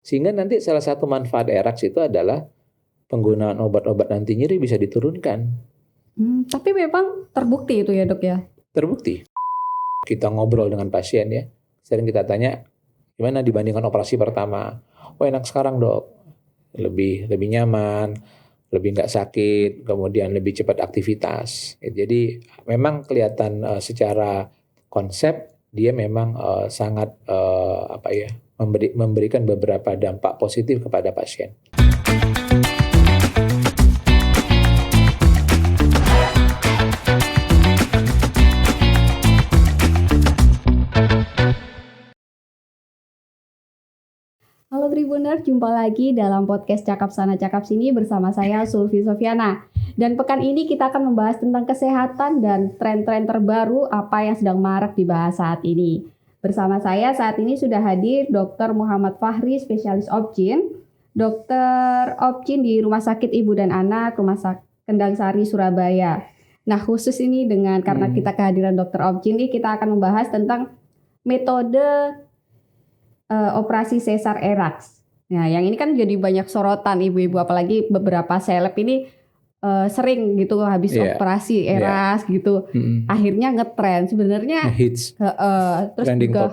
Sehingga nanti salah satu manfaat Erax itu adalah penggunaan obat-obat anti nyeri bisa diturunkan. Tapi memang terbukti itu ya dok ya? Terbukti. Kita ngobrol dengan pasien ya, sering kita tanya, gimana dibandingkan operasi pertama? Oh enak sekarang dok, lebih nyaman, lebih nggak sakit, kemudian lebih cepat aktivitas. Jadi memang kelihatan secara konsep dia memang sangat memberikan beberapa dampak positif kepada pasien. Halo Tribuners, jumpa lagi dalam podcast Cakap Sana Cakap Sini bersama saya Sulfi Sofiana. Dan pekan ini kita akan membahas tentang kesehatan dan tren-tren terbaru apa yang sedang marak dibahas saat ini. Bersama saya saat ini sudah hadir Dr. Muhammad Fahri, spesialis Opjin, Dokter Opjin di Rumah Sakit Ibu dan Anak, Rumah Sakit Kendang Sari, Surabaya. Nah khusus ini karena kita kehadiran Dokter Opjin ini, kita akan membahas tentang metode operasi sesar Erax. Nah, yang ini kan jadi banyak sorotan ibu-ibu, apalagi beberapa seleb ini sering gitu habis operasi Erax gitu. Akhirnya ngetren. Sebenarnya hits. Terus trending juga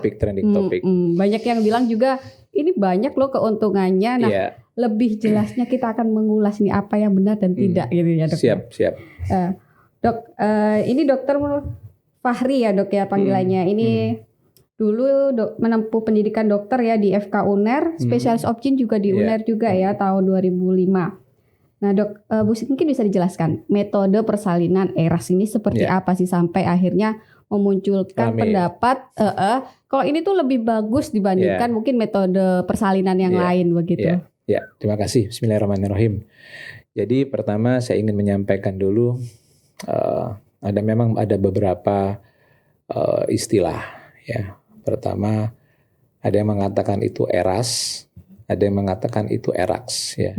topik. Banyak yang bilang juga ini banyak loh keuntungannya. Nah, lebih jelasnya kita akan mengulas nih apa yang benar dan tidak gitu ya, Dok. Siap. Dok, ini Dokter Fahri ya, Dok ya panggilannya. Ini dulu menempuh pendidikan dokter ya di FK UNER, spesialis Opjin juga di UNER juga ya tahun 2005. Nah dok, Bu mungkin bisa dijelaskan metode persalinan Erax ini seperti apa sih sampai akhirnya memunculkan pendapat kalau ini tuh lebih bagus dibandingkan mungkin metode persalinan yang lain begitu. Ya, terima kasih. Bismillahirrahmanirrahim. Jadi pertama saya ingin menyampaikan dulu ada beberapa istilah ya. Pertama, ada yang mengatakan itu Erax, ada yang mengatakan itu Erax ya.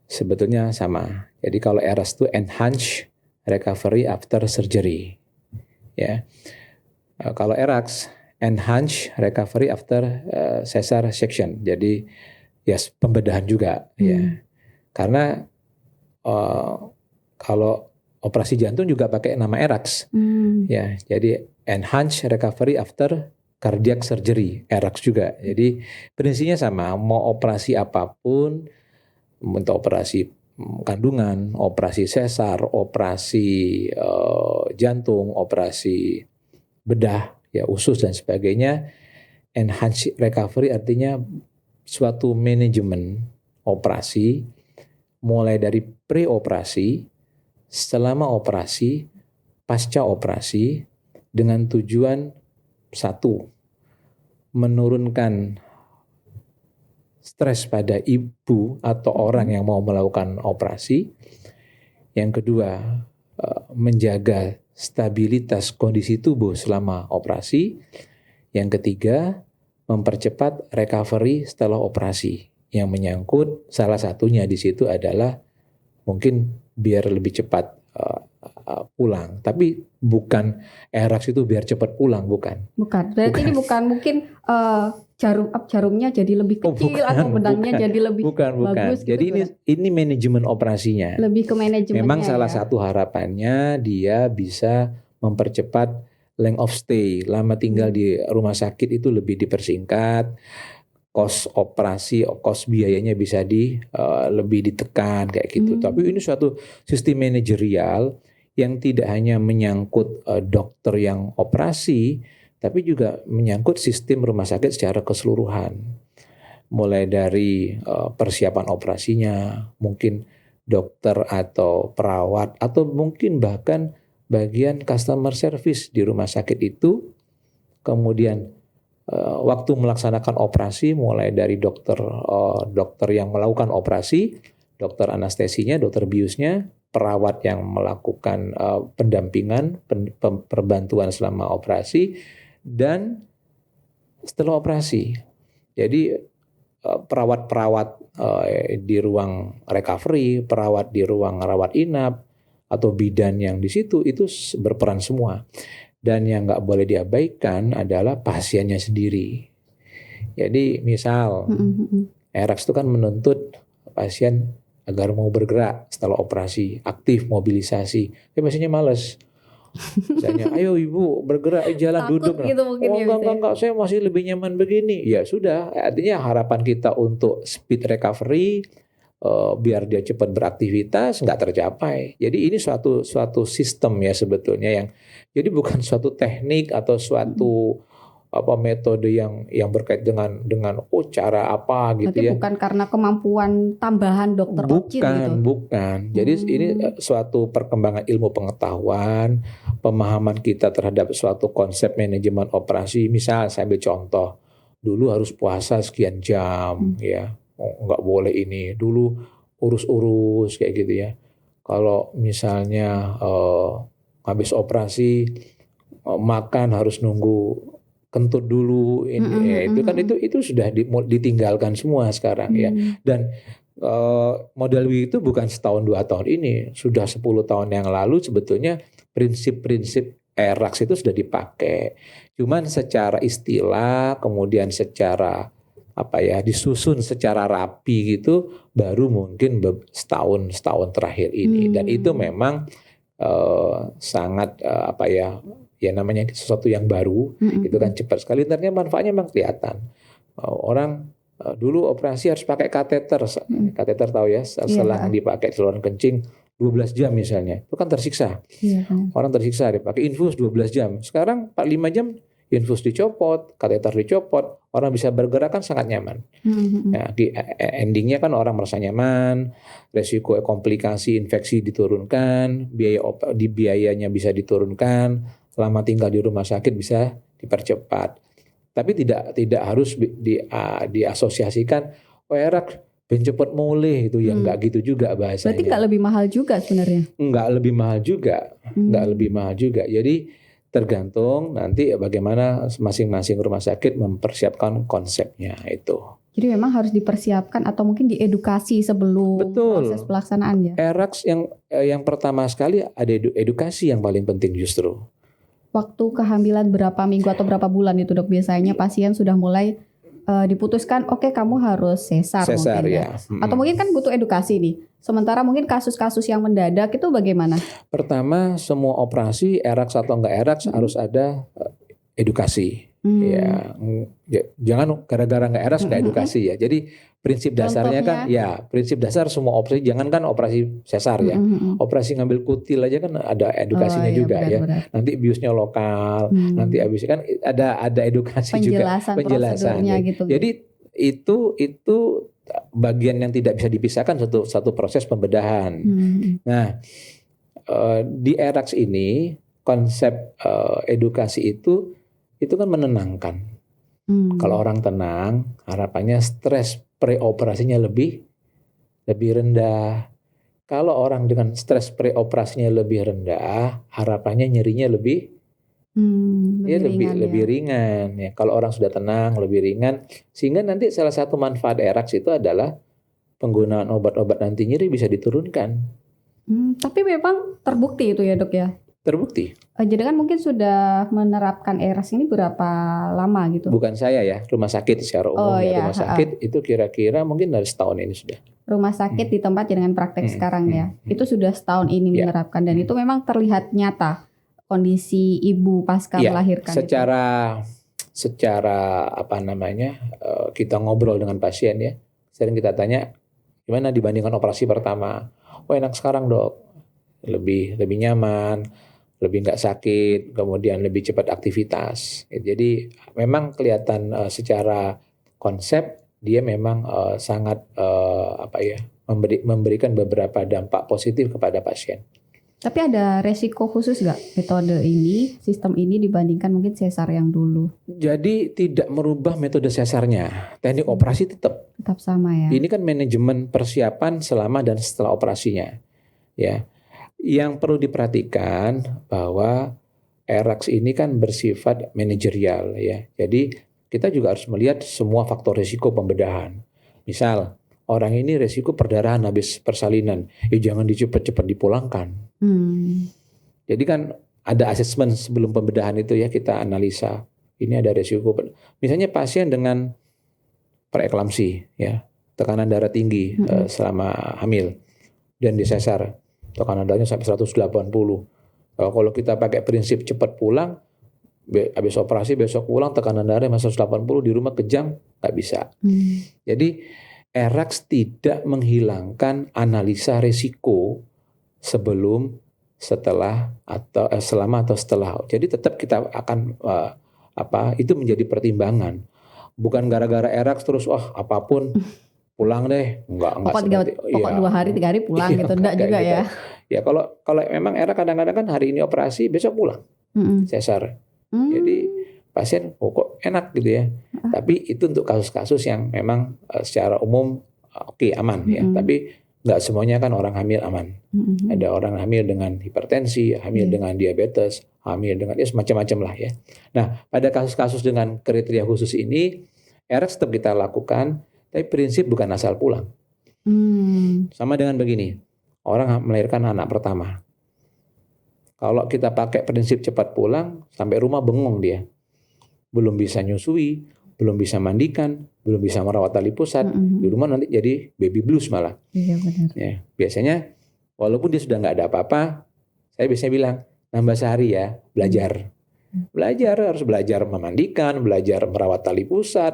Sebetulnya sama. Jadi kalau Erax itu Enhanced Recovery After Surgery. Ya. Kalau Erax Enhanced Recovery After Caesar Section. Jadi pembedahan juga ya. Karena kalau operasi jantung juga pakai nama Erax. Ya, jadi Enhanced Recovery After Cardiac Surgery, Erax juga. Jadi prinsipnya sama, mau operasi apapun, untuk operasi kandungan, operasi sesar, operasi jantung, operasi bedah, ya usus dan sebagainya, enhanced recovery artinya suatu manajemen operasi, mulai dari pre-operasi, selama operasi, pasca operasi, dengan tujuan satu, menurunkan stres pada ibu atau orang yang mau melakukan operasi. Yang kedua, menjaga stabilitas kondisi tubuh selama operasi. Yang ketiga, mempercepat recovery setelah operasi. Yang menyangkut salah satunya di situ adalah mungkin biar lebih cepat pulang, tapi bukan Erax itu biar cepat pulang, bukan. Berarti ini bukan mungkin jarumnya jadi lebih kecil atau benangnya jadi lebih bagus. Jadi ini manajemen operasinya. Lebih ke manajemennya. Memang salah satu harapannya dia bisa mempercepat length of stay, lama tinggal di rumah sakit itu lebih dipersingkat. Kos operasi, kos biayanya bisa lebih ditekan kayak gitu. Tapi ini suatu sistem manajerial yang tidak hanya menyangkut dokter yang operasi, tapi juga menyangkut sistem rumah sakit secara keseluruhan. Mulai dari persiapan operasinya, mungkin dokter atau perawat, atau mungkin bahkan bagian customer service di rumah sakit itu, kemudian waktu melaksanakan operasi mulai dari dokter yang melakukan operasi, dokter anestesinya, dokter biusnya, perawat yang melakukan pendampingan, perbantuan selama operasi, dan setelah operasi. Jadi perawat-perawat di ruang recovery, perawat di ruang rawat inap, atau bidan yang di situ itu berperan semua. Dan yang nggak boleh diabaikan adalah pasiennya sendiri. Jadi misal ERAX itu kan menuntut pasien agar mau bergerak setelah operasi, aktif, mobilisasi. Tapi pasiennya males. Misalnya, ayo ibu bergerak, jalan Takut duduk. gitu mungkin Oh ya enggak, bisa ya. enggak, saya masih lebih nyaman begini. Ya sudah, artinya harapan kita untuk speed recovery, biar dia cepat beraktivitas nggak tercapai. Jadi ini suatu sistem ya sebetulnya yang, jadi bukan suatu teknik atau suatu apa metode yang berkait dengan cara apa gitu Berarti ya. bukan karena kemampuan tambahan dokter Ocit gitu. Bukan. Jadi ini suatu perkembangan ilmu pengetahuan, pemahaman kita terhadap suatu konsep manajemen operasi. Misal saya ambil contoh, dulu harus puasa sekian jam, ya, nggak boleh ini. Dulu urus-urus kayak gitu ya. Kalau misalnya habis operasi makan harus nunggu kentut dulu, ya, itu kan itu sudah ditinggalkan semua sekarang ya. Dan model W itu bukan setahun 2 tahun ini, sudah 10 tahun yang lalu sebetulnya prinsip-prinsip ERAX itu sudah dipakai. Cuman secara istilah, kemudian secara apa ya, disusun secara rapi gitu baru mungkin setahun terakhir ini. Dan itu memang sangat apa ya namanya sesuatu yang baru, itu kan cepat sekali, ternyata manfaatnya memang kelihatan. Orang dulu operasi harus pakai kateter, kateter tahu ya, selang dipakai saluran kencing 12 jam misalnya, itu kan tersiksa. Orang tersiksa dipakai infus 12 jam. Sekarang 45 jam infus dicopot, kateter dicopot, orang bisa bergerak kan sangat nyaman. Nah, di endingnya kan orang merasa nyaman, resiko komplikasi infeksi diturunkan, biayanya bisa diturunkan, lama tinggal di rumah sakit bisa dipercepat. Tapi tidak harus diasosiasikan ERAX ben cepet mulih itu, yang enggak gitu juga bahasanya. Berarti enggak lebih mahal juga sebenarnya? Enggak lebih mahal juga. Jadi tergantung nanti bagaimana masing-masing rumah sakit mempersiapkan konsepnya itu. Jadi memang harus dipersiapkan atau mungkin diedukasi sebelum proses pelaksanaan ya. ERAX yang pertama sekali ada edukasi yang paling penting justru. Waktu kehamilan berapa minggu atau berapa bulan itu dok biasanya pasien sudah mulai diputuskan oke, kamu harus sesar mungkin ya. Atau mungkin kan butuh edukasi nih. Sementara mungkin kasus-kasus yang mendadak itu bagaimana? Pertama, semua operasi ERAX atau enggak ERAX harus ada edukasi. Ya, jangan gara-gara enggak ERAX enggak edukasi ya. Jadi prinsip dasarnya kan ya, prinsip dasar semua operasi, jangankan operasi sesar ya. Operasi ngambil kutil aja kan ada edukasinya juga ya. Nanti biusnya lokal, nanti habis kan ada edukasi penjelasan prosedurnya gitu. Jadi itu bagian yang tidak bisa dipisahkan satu proses pembedahan. Nah, di ERAX ini konsep edukasi itu kan menenangkan. Kalau orang tenang, harapannya stres preoperasinya lebih rendah. Kalau orang dengan stres preoperasinya lebih rendah, harapannya nyerinya lebih ringan ya. Kalau orang sudah tenang, lebih ringan, sehingga nanti salah satu manfaat ERAX itu adalah penggunaan obat-obat anti nyeri bisa diturunkan. Tapi memang terbukti itu ya dok ya? Terbukti. Jadi kan mungkin sudah menerapkan ERAX ini berapa lama gitu? Bukan saya ya, rumah sakit secara umum ya. Rumah sakit itu kira-kira mungkin dari setahun ini sudah. Rumah sakit di tempat dengan praktek sekarang ya, itu sudah setahun ini menerapkan dan itu memang terlihat nyata kondisi ibu pasca melahirkan. Secara apa namanya, kita ngobrol dengan pasien ya, sering kita tanya gimana dibandingkan operasi pertama. Oh enak sekarang dok, lebih nyaman, lebih nggak sakit, kemudian lebih cepat aktivitas. Jadi memang kelihatan secara konsep dia memang sangat memberikan beberapa dampak positif kepada pasien. Tapi ada resiko khusus nggak metode ini, sistem ini dibandingkan mungkin sesar yang dulu? Jadi tidak merubah metode sesarnya, teknik operasi tetap sama ya. Ini kan manajemen persiapan selama dan setelah operasinya, ya. Yang perlu diperhatikan bahwa ERAX ini kan bersifat manajerial ya. Jadi kita juga harus melihat semua faktor risiko pembedahan. Misal orang ini risiko perdarahan habis persalinan, jangan cepat-cepat dipulangkan. Jadi kan ada asesmen sebelum pembedahan itu ya, kita analisa. Ini ada risiko. Misalnya pasien dengan preeklamsi, ya, tekanan darah tinggi selama hamil dan disesar, tekanan darahnya sampai 180. Kalau kita pakai prinsip cepat pulang, habis operasi besok pulang tekanan darah masih 180, di rumah kejang, nggak bisa. Jadi ERAX tidak menghilangkan analisa risiko sebelum, setelah, atau selama atau setelah. Jadi tetap kita akan itu menjadi pertimbangan. Bukan gara-gara ERAX terus apapun pulang deh, enggak Pokok 2 hari 3 hari pulang gitu, enggak juga gitu. ya. Ya kalau memang ERAX kadang-kadang kan hari ini operasi besok pulang sesar. Jadi pasien kok enak gitu ya. Tapi itu untuk kasus-kasus yang memang secara umum aman ya. Tapi nggak semuanya kan orang hamil aman. Ada orang hamil dengan hipertensi, hamil dengan diabetes, hamil dengan semacam-macam lah ya. Nah, pada kasus-kasus dengan kriteria khusus ini, ERAX tetap kita lakukan, tapi prinsip bukan asal pulang. Sama dengan begini, orang melahirkan anak pertama. Kalau kita pakai prinsip cepat pulang, sampai rumah bengong dia. Belum bisa nyusui, belum bisa mandikan, belum bisa merawat tali pusat. Di rumah nanti jadi baby blues malah. Iya benar. Ya, biasanya walaupun dia sudah nggak ada apa-apa, saya biasanya bilang, nambah sehari ya, belajar. Harus belajar memandikan, belajar merawat tali pusat,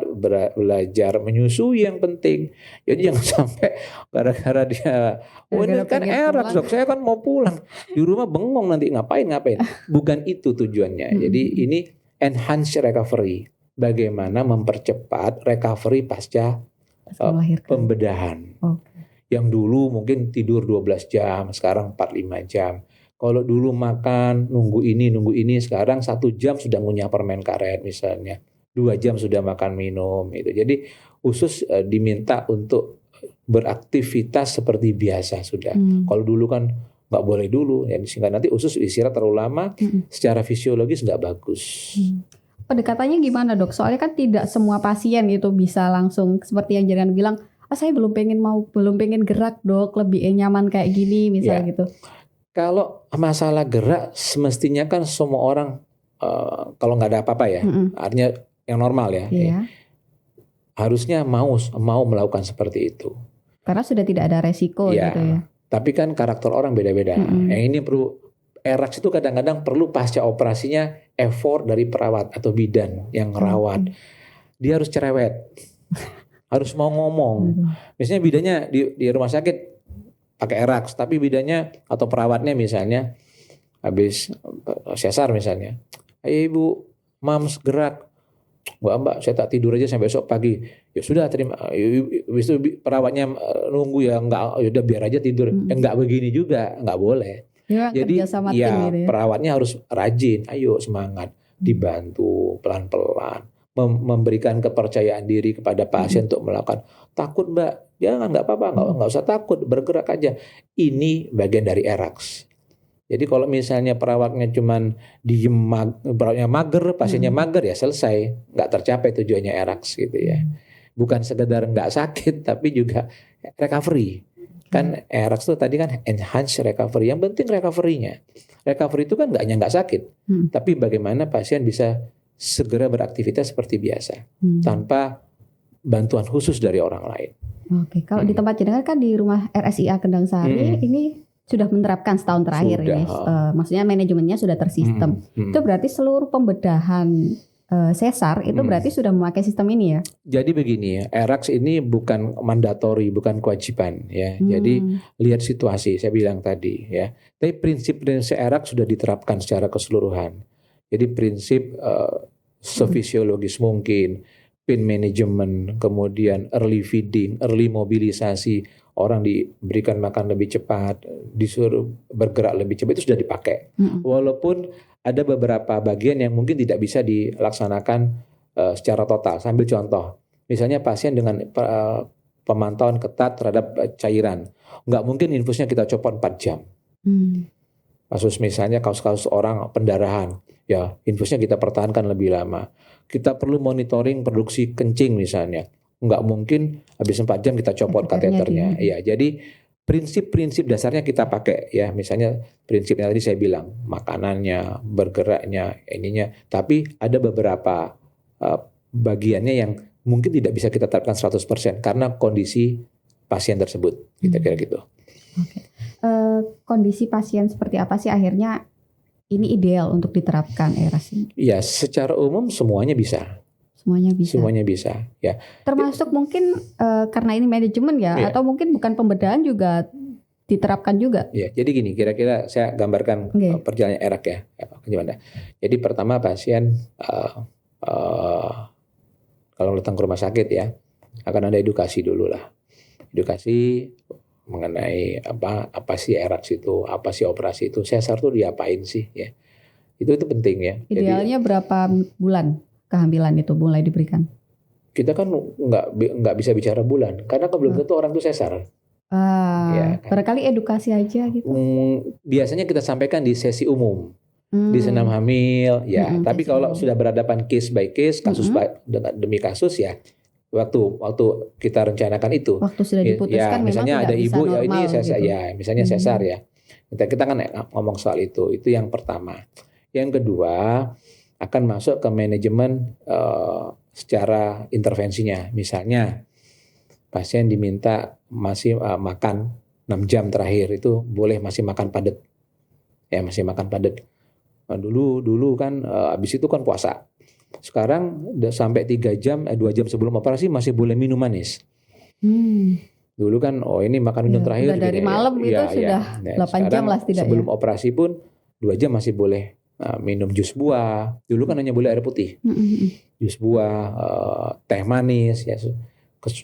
belajar menyusui yang penting. Jadi jangan sampai gara-gara dia, ini kan ERAX dok, saya kan mau pulang. Di rumah bengong nanti ngapain. Bukan itu tujuannya. Jadi ini enhance recovery. Bagaimana mempercepat recovery pasca pembedahan. Yang dulu mungkin tidur 12 jam, sekarang 4-5 jam. Kalau dulu makan, nunggu ini, sekarang 1 jam sudah ngunyah permen karet misalnya. 2 jam sudah makan minum. Gitu. Jadi usus diminta untuk beraktivitas seperti biasa sudah. Kalau dulu kan nggak boleh dulu, ya, sehingga nanti usus istirahat terlalu lama, secara fisiologis nggak bagus. Pendekatannya gimana dok? Soalnya kan tidak semua pasien itu bisa langsung seperti yang jangan bilang, saya belum pengen gerak dok, lebih nyaman kayak gini misalnya gitu. Kalau masalah gerak, semestinya kan semua orang kalau nggak ada apa-apa ya, artinya yang normal ya, harusnya mau melakukan seperti itu. Karena sudah tidak ada resiko gitu ya. Tapi kan karakter orang beda-beda. Yang ini perlu, ERAX itu kadang-kadang perlu pasca operasinya effort dari perawat atau bidan yang ngerawat. Dia harus cerewet, harus mau ngomong. Misalnya bidannya di rumah sakit pakai ERAX, tapi bidannya atau perawatnya misalnya habis sesar misalnya, ayo ibu, mams gerak, mbak saya tak tidur aja sampai besok pagi. Ya sudah terima. Habis itu perawatnya nunggu ya, enggak, udah biar aja tidur. Enggak begini juga, enggak boleh. Ya, jadi gitu ya. Perawatnya harus rajin, ayo semangat, dibantu pelan-pelan, memberikan kepercayaan diri kepada pasien untuk melakukan. Takut mbak, jangan, nggak apa-apa, nggak usah takut, bergerak aja. Ini bagian dari ERAX. Jadi kalau misalnya perawatnya cuman diem, perawatnya mager, pasiennya mager, ya selesai, nggak tercapai tujuannya ERAX gitu ya. Bukan sekedar nggak sakit, tapi juga recovery. Kan ERAX itu tadi kan enhance recovery. Yang penting recovery-nya. Recovery itu kan nggak sakit, tapi bagaimana pasien bisa segera beraktivitas seperti biasa tanpa bantuan khusus dari orang lain. Oke, kalau di tempat jenengan kan di rumah RSIA Kendang Sari ini sudah menerapkan setahun terakhir ini, maksudnya manajemennya sudah tersistem. Itu berarti seluruh pembedahan sesar itu berarti sudah memakai sistem ini ya? Jadi begini ya, ERAX ini bukan mandatori, bukan kewajiban ya. Jadi lihat situasi, saya bilang tadi ya. Tapi prinsip-prinsip ERAX sudah diterapkan secara keseluruhan. Jadi prinsip sefisiologis mungkin, pain management, kemudian early feeding, early mobilisasi, orang diberikan makan lebih cepat, disuruh bergerak lebih cepat, itu sudah dipakai. Walaupun ada beberapa bagian yang mungkin tidak bisa dilaksanakan secara total. Sambil contoh, misalnya pasien dengan pemantauan ketat terhadap cairan, nggak mungkin infusnya kita copot 4 jam. Kasus misalnya kasus-kasus orang pendarahan, ya infusnya kita pertahankan lebih lama. Kita perlu monitoring produksi kencing misalnya. Nggak mungkin habis 4 jam kita copot kateternya. Ya, jadi prinsip-prinsip dasarnya kita pakai ya. Misalnya prinsipnya tadi saya bilang, makanannya, bergeraknya, ininya. Tapi ada beberapa bagiannya yang mungkin tidak bisa kita terapkan 100% karena kondisi pasien tersebut. Kira-kira gitu. Oke. Kondisi pasien seperti apa sih akhirnya ini ideal untuk diterapkan ERAS ini? Ya, secara umum semuanya bisa. Semuanya bisa. Semuanya bisa, ya. Termasuk mungkin karena ini manajemen ya, Iya. atau mungkin bukan pembedahan juga diterapkan juga. Ya, jadi gini, kira-kira saya gambarkan Oke. perjalanan ERAK ya. Gimana? Jadi pertama pasien kalau datang ke rumah sakit ya, akan ada edukasi dulu lah. Edukasi mengenai apa sih ERAK itu, apa sih operasi itu, sesar tuh diapain sih ya. Itu penting ya. Idealnya berapa bulan kehamilan itu mulai diberikan? Kita kan nggak bisa bicara bulan karena belum tentu orang itu sesar. Ya, kan? Barangkali edukasi aja gitu. Biasanya kita sampaikan di sesi umum, di senam hamil, ya. Tapi kalau sudah berhadapan case by case, kasus demi kasus ya, waktu kita rencanakan itu, waktu sudah diputuskan, ya, misalnya ada ibu ya ini sesar, gitu. ya, misalnya sesar ya. Kita kan ngomong soal itu yang pertama. Yang kedua akan masuk ke manajemen secara intervensinya, misalnya pasien diminta masih makan 6 jam terakhir itu boleh masih makan padat. Ya, masih makan padat. Nah, dulu kan habis itu kan puasa. Sekarang sampai 2 jam sebelum operasi masih boleh minum manis. Dulu kan ini makan minum terakhir udah dari malam itu sudah 8 jam lah setidaknya. Sebelum operasi pun 2 jam masih boleh minum jus buah. Dulu kan hanya boleh air putih. Jus buah, teh manis ya.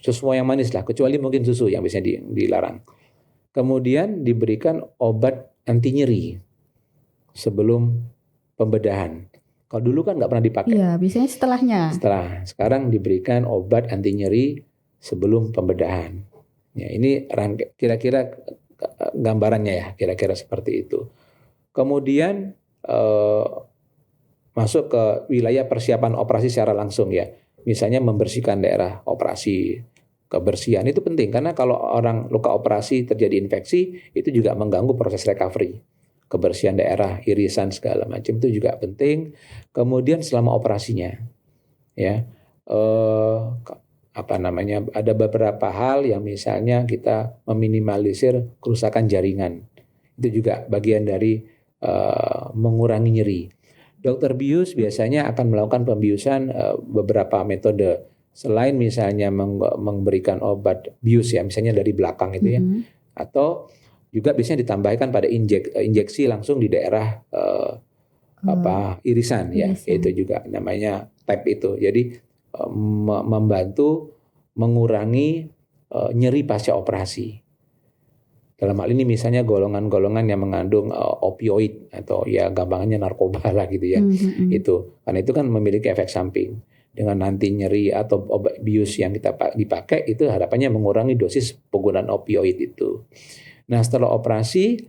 Semua yang manis lah, kecuali mungkin susu yang biasanya dilarang. Kemudian diberikan obat anti nyeri sebelum pembedahan. Kalau dulu kan nggak pernah dipakai. Iya, biasanya setelahnya. Sekarang diberikan obat anti nyeri sebelum pembedahan. Ya, ini kira-kira gambarannya ya, kira-kira seperti itu. Kemudian masuk ke wilayah persiapan operasi secara langsung ya. Misalnya membersihkan daerah operasi, kebersihan itu penting karena kalau orang luka operasi terjadi infeksi itu juga mengganggu proses recovery. Kebersihan daerah, irisan segala macam itu juga penting. Kemudian selama operasinya, ya ada beberapa hal yang misalnya kita meminimalisir kerusakan jaringan. Itu juga bagian dari mengurangi nyeri. Dokter bius biasanya akan melakukan pembiusan beberapa metode. Selain misalnya memberikan obat bius ya, misalnya dari belakang itu ya. Atau juga biasanya ditambahkan pada injeksi langsung di daerah irisan ya. Itu juga namanya TAP itu. Jadi membantu mengurangi nyeri pasca operasi. Dalam hal ini misalnya golongan-golongan yang mengandung opioid atau ya gampangnya narkoba lah gitu ya. Itu karena itu kan memiliki efek samping. Dengan nanti nyeri atau obat bius yang kita dipakai itu harapannya mengurangi dosis penggunaan opioid itu. Nah, setelah operasi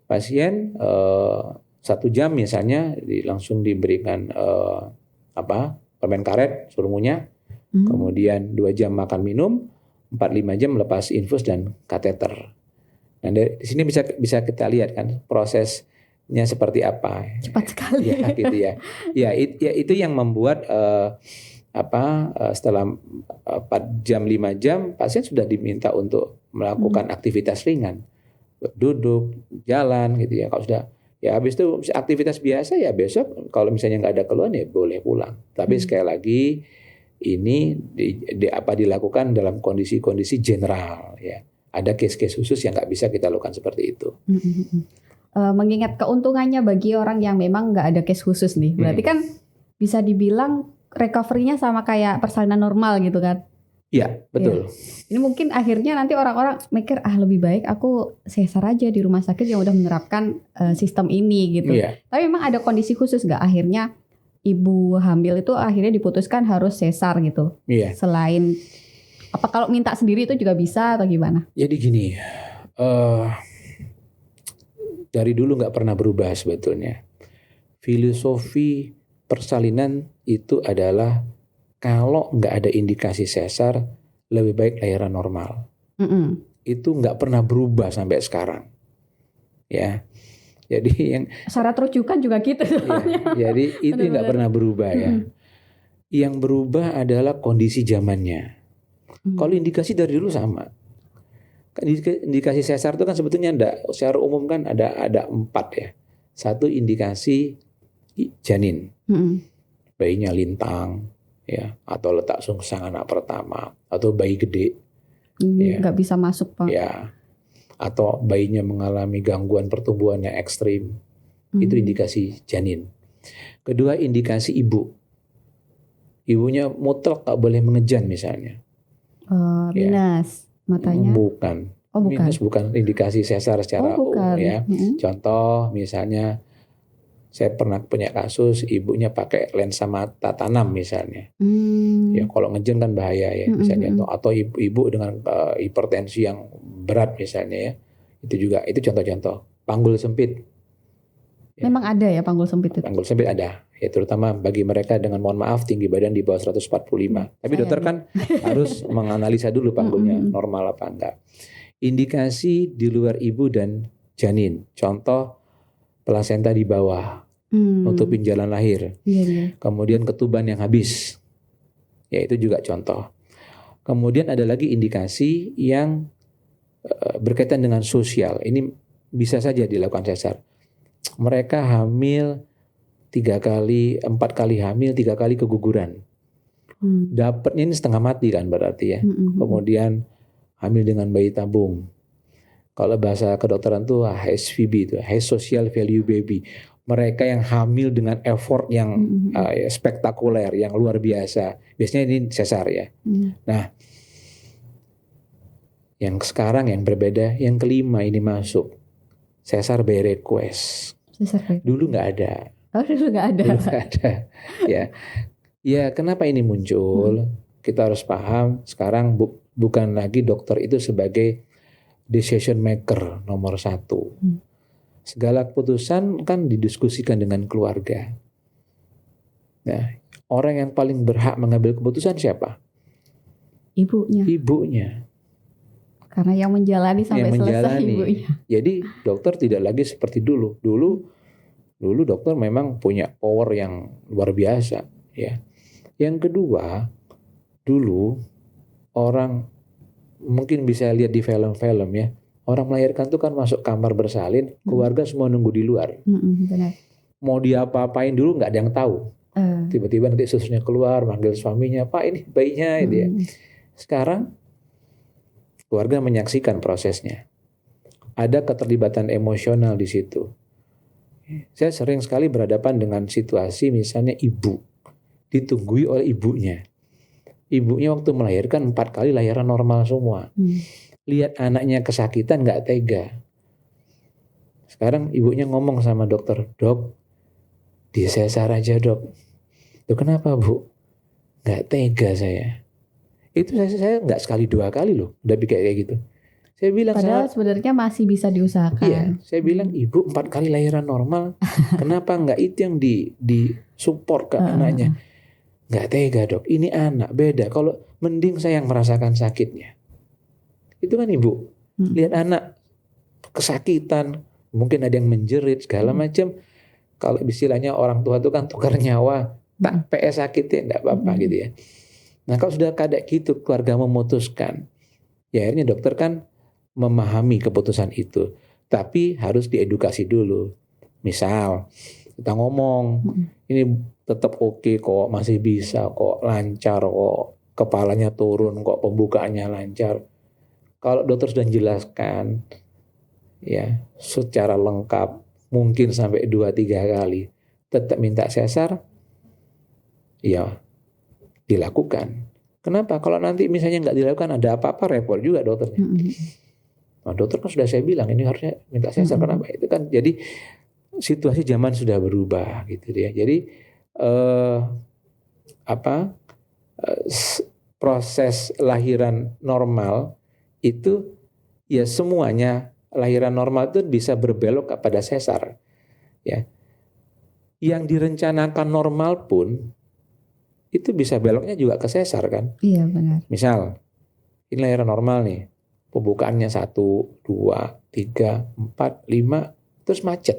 pasien 1 jam misalnya langsung diberikan permen karet suruh ngunyah. Kemudian 2 jam makan minum, 4-5 jam lepas infus dan kateter. Nah, di sini bisa kita lihat kan prosesnya seperti apa. Cepat sekali. Ya, gitu ya. Ya, itu yang membuat setelah 4 jam 5 jam pasien sudah diminta untuk melakukan aktivitas ringan. Duduk, jalan gitu ya. Kalau sudah ya habis itu aktivitas biasa ya besok kalau misalnya nggak ada keluhan ya boleh pulang. Tapi sekali lagi ini dilakukan dalam kondisi-kondisi general ya. Ada case-case khusus yang nggak bisa kita lakukan seperti itu. Mengingat keuntungannya bagi orang yang memang nggak ada case khusus nih, berarti kan bisa dibilang recovery-nya sama kayak persalinan normal gitu kan? Iya, betul. Ya. Ini mungkin akhirnya nanti orang-orang mikir lebih baik aku sesar aja di rumah sakit yang udah menerapkan sistem ini gitu. Iya. Tapi memang ada kondisi khusus nggak akhirnya ibu hamil itu akhirnya diputuskan harus sesar gitu? Iya. Selain apa kalau minta sendiri itu juga bisa atau gimana? Jadi gini, dari dulu nggak pernah berubah sebetulnya. Filosofi persalinan itu adalah kalau nggak ada indikasi sesar, lebih baik lahiran normal. Itu nggak pernah berubah sampai sekarang. Ya, jadi yang syarat rujukan juga gitu. Ya, jadi itu nggak pernah berubah ya. Yang berubah adalah kondisi zamannya. Kalau indikasi dari dulu sama. Indikasi sesar itu kan sebetulnya secara umum kan ada 4 ya. Satu indikasi janin, bayinya lintang, ya, atau letak sungsang anak pertama, atau bayi gede, nggak bisa masuk Pak. Ya, atau bayinya mengalami gangguan pertumbuhan yang ekstrim, itu indikasi janin. Kedua indikasi ibu, ibunya mutlak tak boleh mengejan misalnya. Minus matanya? Bukan. Oh, bukan. Minus bukan indikasi sesar secara umum ya. Contoh misalnya saya pernah punya kasus ibunya pakai lensa mata tanam misalnya. Ya kalau ngejen kan bahaya ya misalnya, atau ibu dengan hipertensi yang berat misalnya ya. Itu contoh-contoh. Panggul sempit. Ya. Memang ada ya panggul sempit itu? Panggul sempit ada. Ya terutama bagi mereka dengan mohon maaf tinggi badan di bawah 145. Tapi dokter kan harus menganalisa dulu panggulnya normal apa enggak. Indikasi di luar ibu dan janin. Contoh plasenta di bawah, nutupin jalan lahir. Kemudian ketuban yang habis. Ya itu juga contoh. Kemudian ada lagi indikasi yang berkaitan dengan sosial. Ini bisa saja dilakukan sesar. Mereka hamil 3 kali, 4 kali hamil, 3 kali keguguran. Dapatnya ini setengah mati kan berarti ya. Kemudian hamil dengan bayi tabung. Kalau bahasa kedokteran tuh HSVB itu, High Social Value Baby. Mereka yang hamil dengan effort yang spektakuler, yang luar biasa. Biasanya ini sesar ya. Nah, yang sekarang yang berbeda, yang kelima ini masuk. Sesar by request. Dulu nggak ada. Oh, dulu nggak ada. Dulu nggak ada. Ya, kenapa ini muncul? Kita harus paham sekarang bukan lagi dokter itu sebagai decision maker nomor 1. Segala keputusan kan didiskusikan dengan keluarga. Nah, orang yang paling berhak mengambil keputusan siapa? Ibunya. Karena yang menjalani sampai selesai ibunya. Jadi dokter tidak lagi seperti dulu. Dulu dokter memang punya power yang luar biasa. Ya. Yang kedua, dulu orang mungkin bisa lihat di film-film ya. Orang melahirkan tuh kan masuk kamar bersalin, keluarga semua nunggu di luar. Benar. Mau diapa-apain dulu nggak ada yang tahu. Tiba-tiba nanti susunya keluar, manggil suaminya, Pak ini bayinya. Gitu ya. Sekarang keluarga menyaksikan prosesnya. Ada keterlibatan emosional di situ. Saya sering sekali berhadapan dengan situasi misalnya ibu ditunggui oleh ibunya. Ibunya waktu melahirkan 4 kali lahiran normal semua. Lihat anaknya kesakitan nggak tega. Sekarang ibunya ngomong sama dokter, Dok, disesar aja dok. Loh kenapa Bu? Nggak tega saya. Itu saya nggak sekali 2 kali loh, udah kayak gitu. Saya bilang padahal sebenarnya masih bisa diusahakan. Iya, saya bilang ibu 4 kali lahiran normal, kenapa nggak itu yang di support ke anaknya? Nggak tega dok, ini anak beda. Kalau mending saya yang merasakan sakitnya. Itu kan ibu, lihat anak kesakitan, mungkin ada yang menjerit segala macam. Kalau istilahnya orang tua itu kan tukar nyawa, tak PS sakitnya enggak apa-apa gitu ya. Nah kalau sudah kayak gitu keluarga memutuskan, ya akhirnya dokter kan memahami keputusan itu, tapi harus diedukasi dulu. Misal kita ngomong, ini tetap oke kok, masih bisa kok, lancar kok, kepalanya turun kok, pembukaannya lancar. Kalau dokter sudah jelaskan, ya secara lengkap, mungkin sampai 2-3 kali, tetap minta sesar, ya dilakukan. Kenapa? Kalau nanti misalnya nggak dilakukan ada apa-apa repot juga dokternya. Nah, dokter kan sudah saya bilang ini harusnya minta sesar. Kenapa? Itu kan jadi situasi zaman sudah berubah gitu ya. Jadi proses lahiran normal itu ya semuanya lahiran normal itu bisa berbelok kepada sesar. Ya. Yang direncanakan normal pun itu bisa beloknya juga ke sesar kan? Iya benar. Misal ini lahiran normal nih. Pembukaannya 1, 2, 3, 4, 5 terus macet.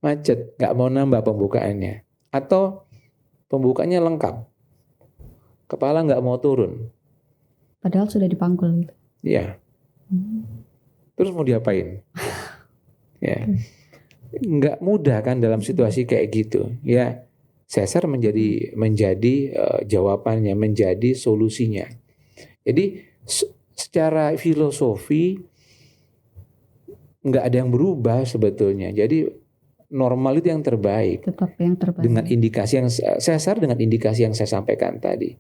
Macet, nggak mau nambah pembukaannya. Atau pembukanya lengkap, kepala nggak mau turun, Padahal sudah dipangkul gitu. ya. Terus mau diapain? Ya, nggak mudah kan dalam situasi kayak gitu. Ya, sesar menjadi jawabannya, menjadi solusinya. Jadi secara filosofi nggak ada yang berubah sebetulnya. Jadi normal itu yang terbaik. Tetap yang terbaik. Dengan indikasi yang sesar, dengan indikasi yang saya sampaikan tadi.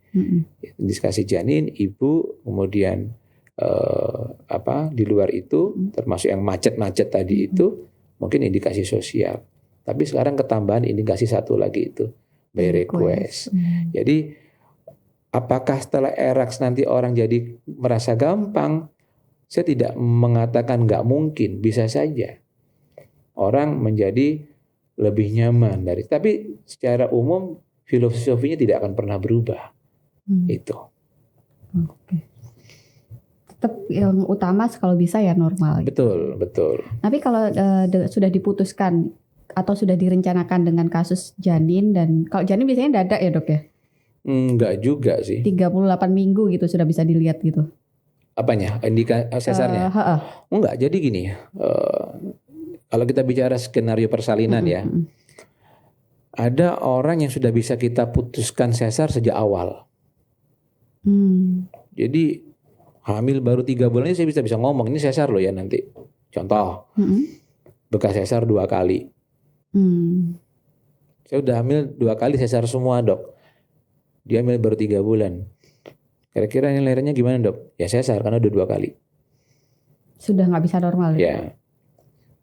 Indikasi janin, ibu, kemudian di luar itu termasuk yang macet-macet tadi itu mungkin indikasi sosial. Tapi sekarang ketambahan indikasi satu lagi itu by request. Jadi apakah setelah ERAX nanti orang jadi merasa gampang? Saya tidak mengatakan nggak mungkin, bisa saja orang menjadi lebih nyaman dari. Tapi secara umum filosofinya tidak akan pernah berubah. Itu. Oke. Tetap yang utama kalau bisa ya normal. Betul, betul. Tapi kalau sudah diputuskan atau sudah direncanakan dengan kasus janin, dan kalau janin biasanya dadak ya dok ya? Enggak juga sih. 38 minggu gitu sudah bisa dilihat gitu. Apanya? Sesarnya? Enggak, jadi gini. Kalau kita bicara skenario persalinan ya. Ada orang yang sudah bisa kita putuskan sesar sejak awal. Jadi hamil baru 3 bulan ini saya bisa ngomong ini sesar loh ya nanti. Contoh, bekas sesar 2 kali. Saya udah hamil 2 kali sesar semua dok. Dia hamil baru 3 bulan. Kira-kira ini lahirnya gimana dok? Ya sesar karena udah 2 kali. Sudah nggak bisa normal ya?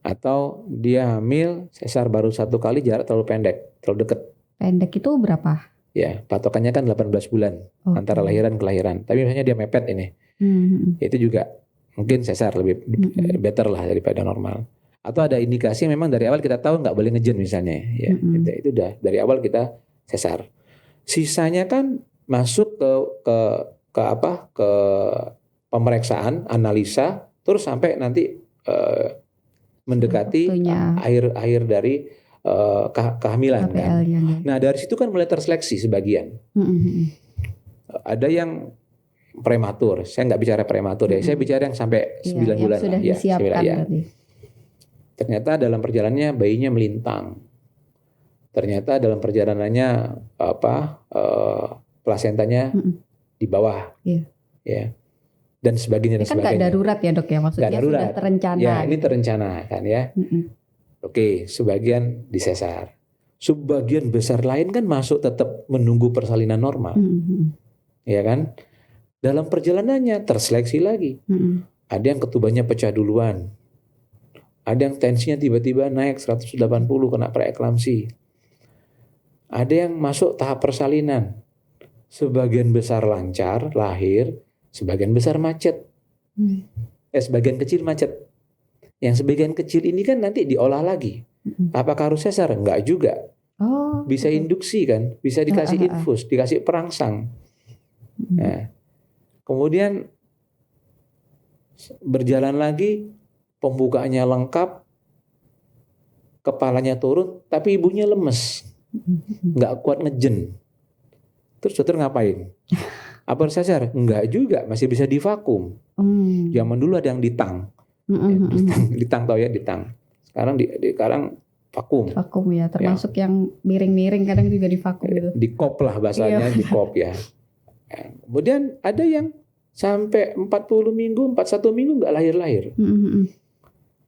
Atau dia hamil sesar baru 1 kali, jarak terlalu pendek, terlalu dekat. Pendek itu berapa? Ya, patokannya kan 18 bulan antara lahiran ke lahiran. Tapi misalnya dia mepet ini, itu juga mungkin sesar lebih better lah daripada normal. Atau ada indikasi memang dari awal kita tahu nggak boleh ngejen misalnya, ya itu udah dari awal kita sesar. Sisanya kan masuk ke pemeriksaan, analisa, terus sampai nanti mendekati akhir dari kehamilan kan. Nah dari situ kan mulai terseleksi sebagian. Ada yang prematur, saya nggak bicara prematur ya, saya bicara yang sampai 9 bulan sudah disiapkan ya. Ternyata dalam perjalanannya bayinya melintang. Ternyata dalam perjalanannya plasentanya di bawah, ya, dan sebagainya. Ini kan nggak darurat ya dok ya, maksudnya sudah terencana. Ya ini terencana kan ya. Oke, sebagian disesar, sebagian besar lain kan masuk tetap menunggu persalinan normal, ya kan? Dalam perjalanannya terseleksi lagi. Ada yang ketubannya pecah duluan, ada yang tensinya tiba-tiba naik 180 kena preeklamsi. Ada yang masuk tahap persalinan, sebagian besar lancar lahir, sebagian besar macet, sebagian kecil macet. Yang sebagian kecil ini kan nanti diolah lagi. Apakah harus sesar? Enggak juga. Bisa induksi kan, bisa dikasih infus, dikasih perangsang. Nah, kemudian berjalan lagi, pembukaannya lengkap, kepalanya turun, tapi ibunya lemes, nggak kuat ngejen. Terus dokter ngapain? Apa sesar? Enggak juga, masih bisa divakum. Zaman dulu ada yang ditang. Ditang tau ya, ditang. Sekarang sekarang vakum. Vakum ya, termasuk yang miring-miring kadang juga divakum gitu. Dikop lah bahasanya, dikop ya. Kemudian ada yang sampai 40 minggu, 41 minggu nggak lahir-lahir.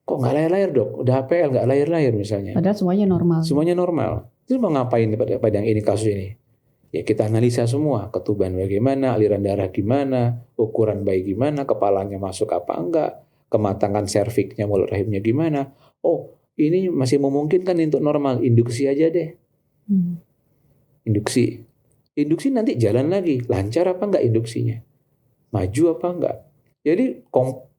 Kok nggak lahir-lahir dok? Udah HPL nggak lahir-lahir misalnya. Padahal semuanya normal. Semuanya normal. Terus mau ngapain pada yang ini, kasus ini? Ya kita analisa semua, ketuban bagaimana, aliran darah gimana, ukuran bayi gimana, kepalanya masuk apa enggak, kematangan serviknya, mulut rahimnya gimana. Oh, ini masih memungkinkan untuk normal, induksi aja deh. Induksi nanti jalan lagi, lancar apa enggak induksinya, maju apa enggak. Jadi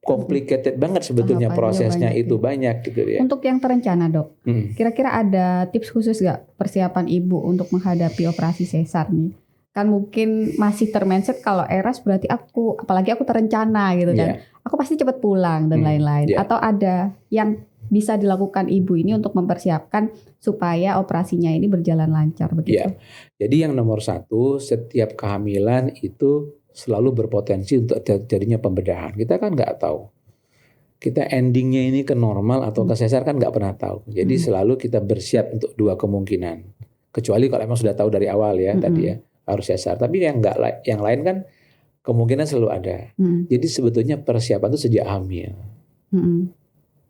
complicated banget sebetulnya prosesnya itu banyak gitu ya. Untuk yang terencana dok, kira-kira ada tips khusus nggak persiapan ibu untuk menghadapi operasi sesar nih? Kan mungkin masih termindset kalau ERAS berarti apalagi aku terencana gitu kan, aku pasti cepat pulang dan lain-lain. Atau ada yang bisa dilakukan ibu ini untuk mempersiapkan supaya operasinya ini berjalan lancar begitu? Ya, jadi yang nomor satu, setiap kehamilan itu selalu berpotensi untuk terjadinya pembedahan. Kita kan nggak tahu. Kita endingnya ini ke normal atau ke sesar kan nggak pernah tahu. Jadi selalu kita bersiap untuk dua kemungkinan. Kecuali kalau emang sudah tahu dari awal ya tadi ya harus sesar. Tapi yang nggak, yang lain kan kemungkinan selalu ada. Jadi sebetulnya persiapan itu sejak hamil.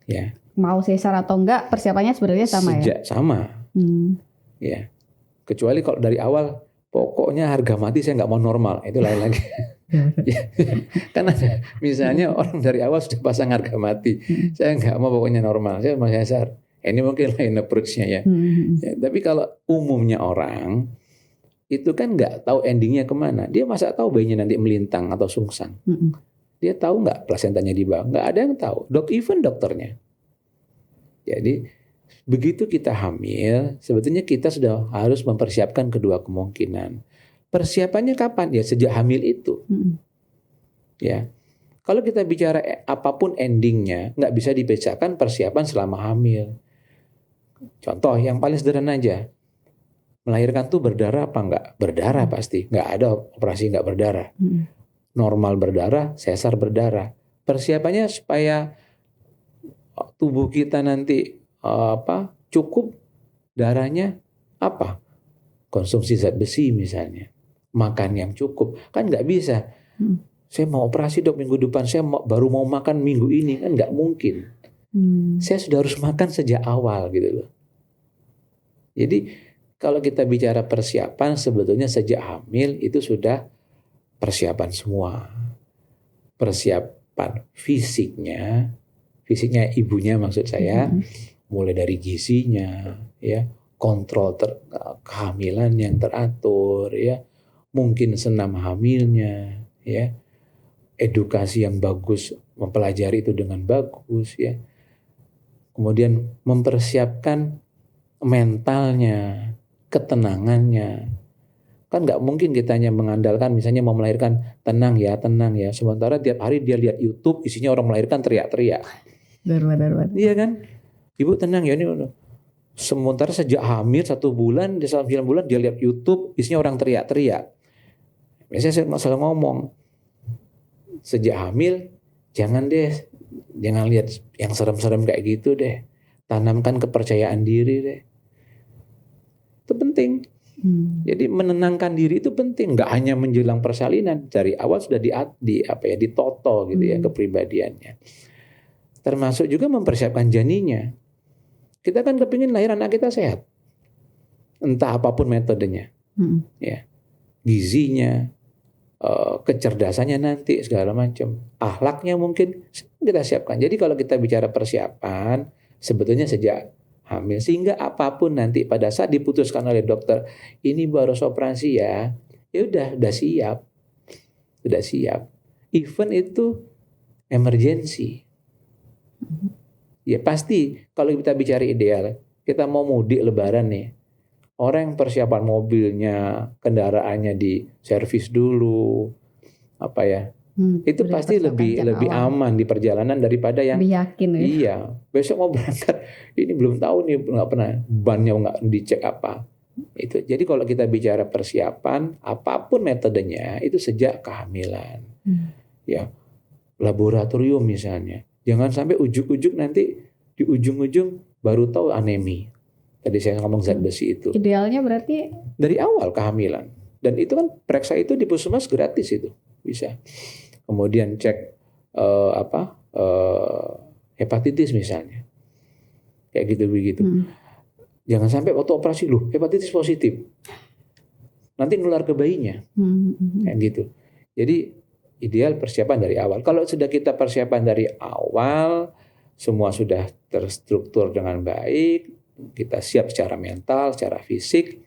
Ya. Mau sesar atau enggak persiapannya sebenarnya sama Sejak ya? sama. Ya. Kecuali kalau dari awal pokoknya harga mati saya nggak mau normal, itu lain lagi. Kan ada misalnya orang dari awal sudah pasang harga mati, saya nggak mau pokoknya normal, saya mau sesar. Ini mungkin lain approach-nya ya. Ya. Tapi kalau umumnya orang itu kan nggak tahu endingnya kemana. Dia masa tahu bayinya nanti melintang atau sungsang. Dia tahu nggak plasentanya di bawah? Nggak ada yang tahu. Even dokternya. Jadi begitu kita hamil, sebetulnya kita sudah harus mempersiapkan kedua kemungkinan. Persiapannya kapan? Ya sejak hamil itu. Ya, kalau kita bicara apapun endingnya, nggak bisa dibedakan persiapan selama hamil. Contoh yang paling sederhana aja, melahirkan tuh berdarah apa nggak? Berdarah pasti, nggak ada operasi nggak berdarah. Normal berdarah, sesar berdarah. Persiapannya supaya tubuh kita nanti cukup darahnya apa? Konsumsi zat besi misalnya, makan yang cukup, kan nggak bisa. Saya mau operasi dok minggu depan, saya baru mau makan minggu ini, kan nggak mungkin. Saya sudah harus makan sejak awal gitu loh. Jadi kalau kita bicara persiapan, sebetulnya sejak hamil itu sudah persiapan semua. Persiapan fisiknya ibunya maksud saya, mulai dari gizinya, ya, kontrol kehamilan yang teratur, ya, mungkin senam hamilnya, ya, edukasi yang bagus, mempelajari itu dengan bagus, ya, kemudian mempersiapkan mentalnya, ketenangannya. Kan nggak mungkin kita hanya mengandalkan misalnya mau melahirkan tenang ya, sementara tiap hari dia lihat YouTube isinya orang melahirkan teriak-teriak. Benar. Iya kan? Ibu tenang ya, ini sementara sejak hamil 1 bulan, di 9 bulan dia lihat YouTube isinya orang teriak-teriak. Biasanya saya selalu ngomong, sejak hamil jangan lihat yang serem-serem kayak gitu deh. Tanamkan kepercayaan diri deh. Itu penting. Jadi menenangkan diri itu penting, nggak hanya menjelang persalinan, dari awal sudah ditoto gitu ya kepribadiannya. Termasuk juga mempersiapkan janinnya. Kita kan kepingin lahir anak kita sehat, entah apapun metodenya, ya, gizinya, kecerdasannya nanti segala macam, akhlaknya mungkin kita siapkan. Jadi kalau kita bicara persiapan, sebetulnya sejak hamil, sehingga apapun nanti pada saat diputuskan oleh dokter ini baru operasi ya udah siap, even itu emergency. Ya pasti kalau kita bicara ideal, kita mau mudik lebaran nih, orang yang persiapan mobilnya, kendaraannya di servis dulu, itu pasti lebih aman di perjalanan daripada yang lebih yakin ya. Iya, besok mau berangkat, ini belum tahu nih, nggak pernah bannya nggak dicek apa. Itu. Jadi kalau kita bicara persiapan, apapun metodenya itu sejak kehamilan, ya, laboratorium misalnya, jangan sampai ujuk-ujuk nanti di ujung-ujung baru tahu anemi. Tadi saya ngomong zat besi itu. Idealnya berarti dari awal kehamilan, dan itu kan periksa itu di puskesmas gratis itu bisa. Kemudian cek hepatitis misalnya, kayak gitu begitu. Jangan sampai waktu operasi hepatitis positif, nanti nular ke bayinya, kayak gitu. Jadi ideal persiapan dari awal. Kalau sudah kita persiapan dari awal, semua sudah terstruktur dengan baik, kita siap secara mental, secara fisik,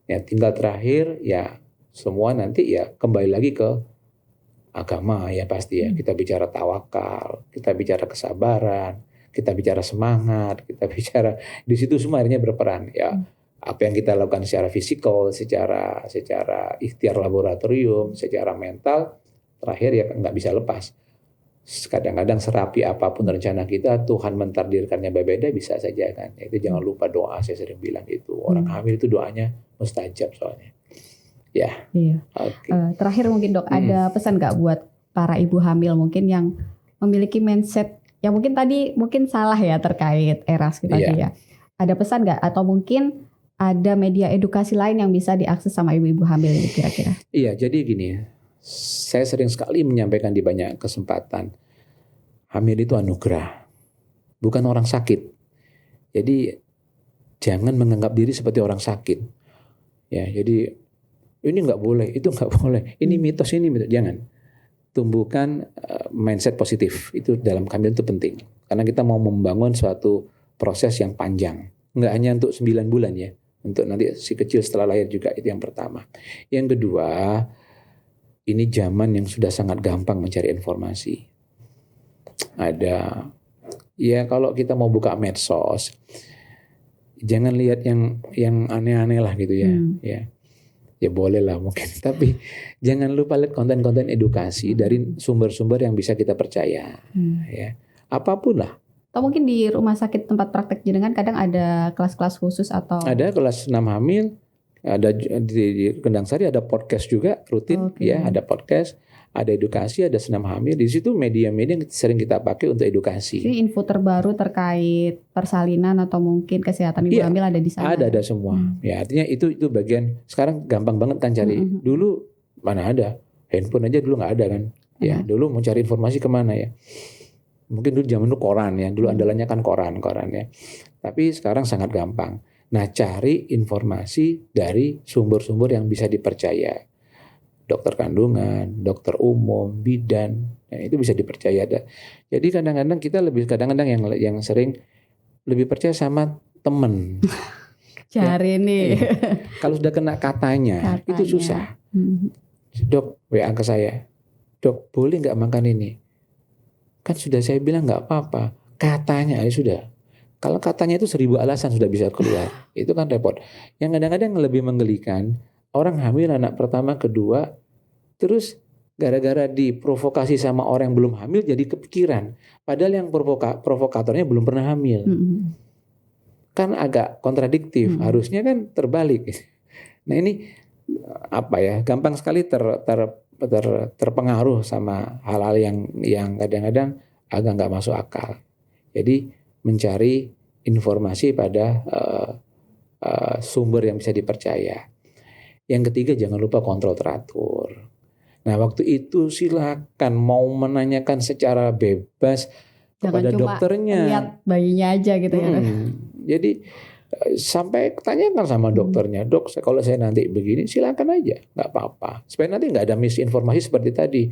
ya tinggal terakhir ya semua nanti ya kembali lagi ke agama ya pasti ya. Kita bicara tawakal, kita bicara kesabaran, kita bicara semangat, kita bicara di situ semua akhirnya berperan ya. Apa yang kita lakukan secara fisikal, secara ikhtiar laboratorium, secara mental, terakhir ya nggak bisa lepas Kadang-kadang serapi apapun rencana kita, Tuhan mentakdirkannya berbeda, bisa saja kan. Itu jangan lupa doa, saya sering bilang itu. Orang hamil itu doanya mustajab soalnya. Ya, Iya. oke. Terakhir mungkin Dok, ada pesan nggak buat para ibu hamil mungkin yang memiliki mindset yang mungkin tadi mungkin salah ya terkait eras kita tadi ya. Ada pesan nggak atau mungkin ada media edukasi lain yang bisa diakses sama ibu-ibu hamil ini kira-kira? Iya, jadi gini ya. Saya sering sekali menyampaikan di banyak kesempatan, hamil itu anugerah, bukan orang sakit. Jadi jangan menganggap diri seperti orang sakit. Ya, jadi ini nggak boleh, itu nggak boleh, ini mitos, jangan. Tumbuhkan mindset positif, itu dalam hamil itu penting. Karena kita mau membangun suatu proses yang panjang, nggak hanya untuk 9 bulan ya, untuk nanti si kecil setelah lahir juga, itu yang pertama. Yang kedua, ini zaman yang sudah sangat gampang mencari informasi. Ada, ya kalau kita mau buka medsos, jangan lihat yang aneh-aneh lah gitu ya. Ya boleh lah mungkin, tapi jangan lupa lihat konten-konten edukasi dari sumber-sumber yang bisa kita percaya. Ya, apapun lah. Atau mungkin di rumah sakit tempat praktek jenengan kadang ada kelas-kelas khusus atau ada kelas 6 hamil. Ada di Kendang Sari ada podcast juga rutin. Ya, ada podcast, ada edukasi, ada senam hamil. Di situ media-media yang sering kita pakai untuk edukasi. Jadi info terbaru terkait persalinan atau mungkin kesehatan ibu hamil ada di sana. Ada semua. Ya, artinya itu bagian. Sekarang gampang banget kan cari. Dulu mana ada, handphone aja dulu nggak ada kan. Ya, dulu mau cari informasi kemana ya. Mungkin dulu zaman dulu koran ya. Dulu andalannya kan koran ya. Tapi sekarang sangat gampang. Nah, cari informasi dari sumber-sumber yang bisa dipercaya. Dokter kandungan, dokter umum, bidan, itu bisa dipercaya. Jadi kadang-kadang kita yang sering lebih percaya sama temen. Cari nih. Kalau sudah kena katanya, itu susah. Dok, WA ke saya, dok boleh nggak makan ini? Kan sudah saya bilang nggak apa-apa. Katanya ya sudah. Kalau katanya itu 1000 alasan sudah bisa keluar. Itu kan repot. Yang kadang-kadang lebih menggelikan, orang hamil anak pertama, kedua, terus gara-gara diprovokasi sama orang yang belum hamil jadi kepikiran. Padahal yang provokatornya belum pernah hamil. Kan agak kontradiktif. Harusnya kan terbalik. Nah ini apa ya? Gampang sekali terpengaruh sama hal-hal yang kadang-kadang agak nggak masuk akal. Jadi mencari informasi pada sumber yang bisa dipercaya. Yang ketiga, jangan lupa kontrol teratur. Nah, waktu itu silakan mau menanyakan secara bebas kepada dokternya. Lihat bayinya aja gitu ya. Jadi sampai tanyakan sama dokternya, dok, kalau saya nanti begini silakan aja, nggak apa-apa. Supaya nanti nggak ada misinformasi seperti tadi.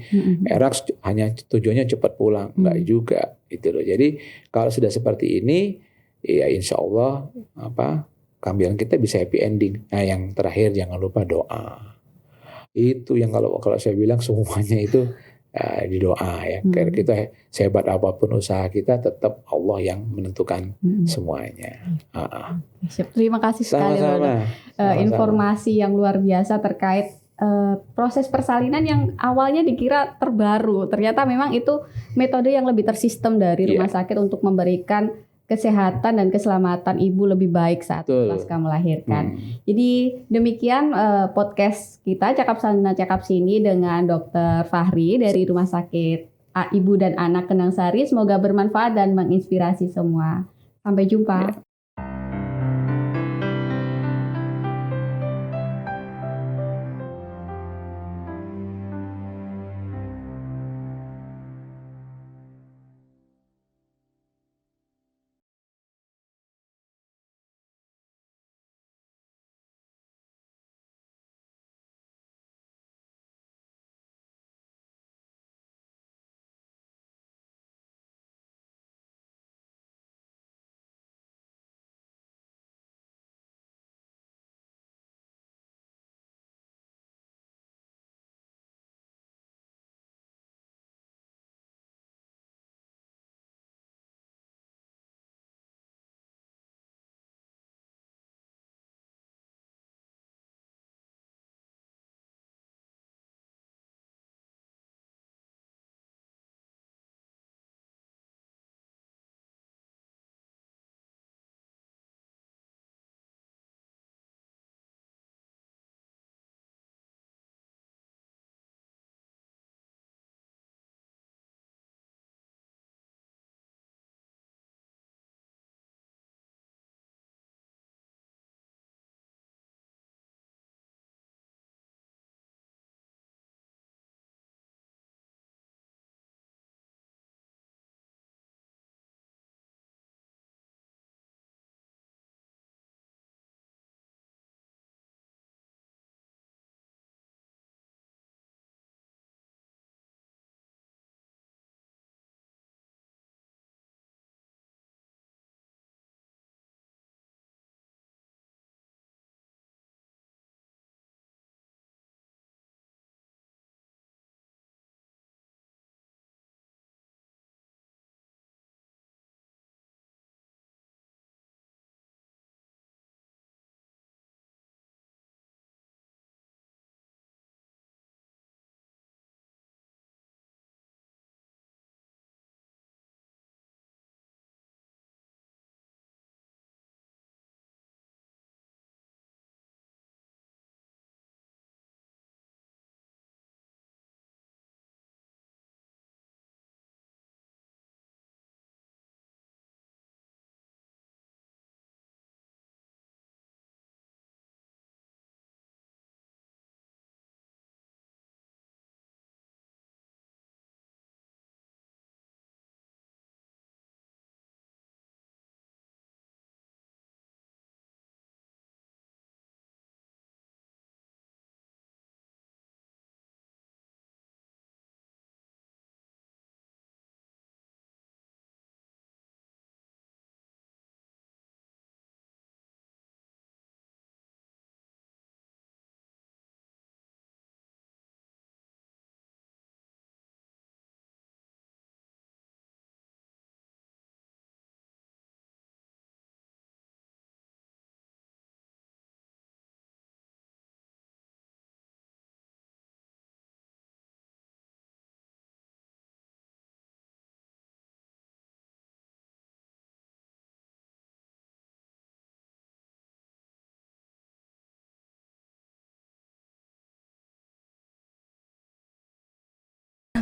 Erax hanya tujuannya cepat pulang, nggak juga, itu loh. Jadi kalau sudah seperti ini, ya insya Allah kehamilan kita bisa happy ending. Nah, yang terakhir jangan lupa doa. Itu yang kalau saya bilang semuanya itu di doa ya. Karena kita sehebat apapun usaha kita, tetap Allah yang menentukan semuanya. Terima kasih sekali loh informasi yang luar biasa terkait proses persalinan yang awalnya dikira terbaru. Ternyata memang itu metode yang lebih tersistem dari rumah sakit untuk memberikan kesehatan dan keselamatan ibu lebih baik saat pasca melahirkan. Jadi demikian podcast kita Cakap Sana Cakap Sini dengan Dr. Fahri dari Rumah Sakit Ibu dan Anak Kendang Sari. Semoga bermanfaat dan menginspirasi semua. Sampai jumpa.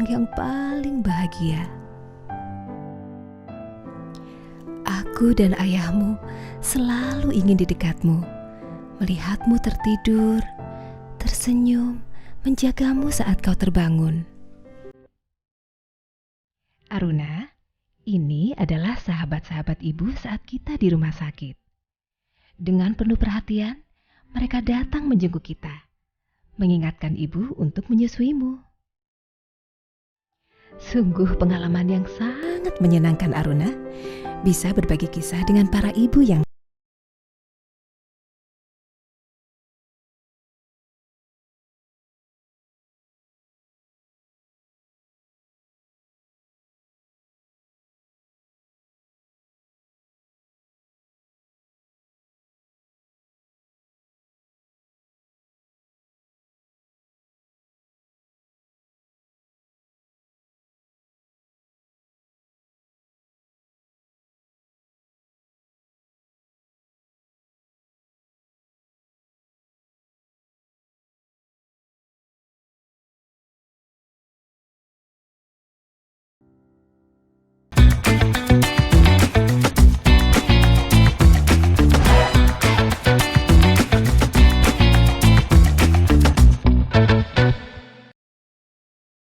yang paling bahagia. Aku dan ayahmu selalu ingin di dekatmu, melihatmu tertidur, tersenyum, menjagamu saat kau terbangun. Aruna, ini adalah sahabat-sahabat ibu saat kita di rumah sakit. Dengan penuh perhatian, mereka datang menjenguk kita, mengingatkan ibu untuk menyusuimu. Sungguh pengalaman yang sangat menyenangkan Aruna, bisa berbagi kisah dengan para ibu yang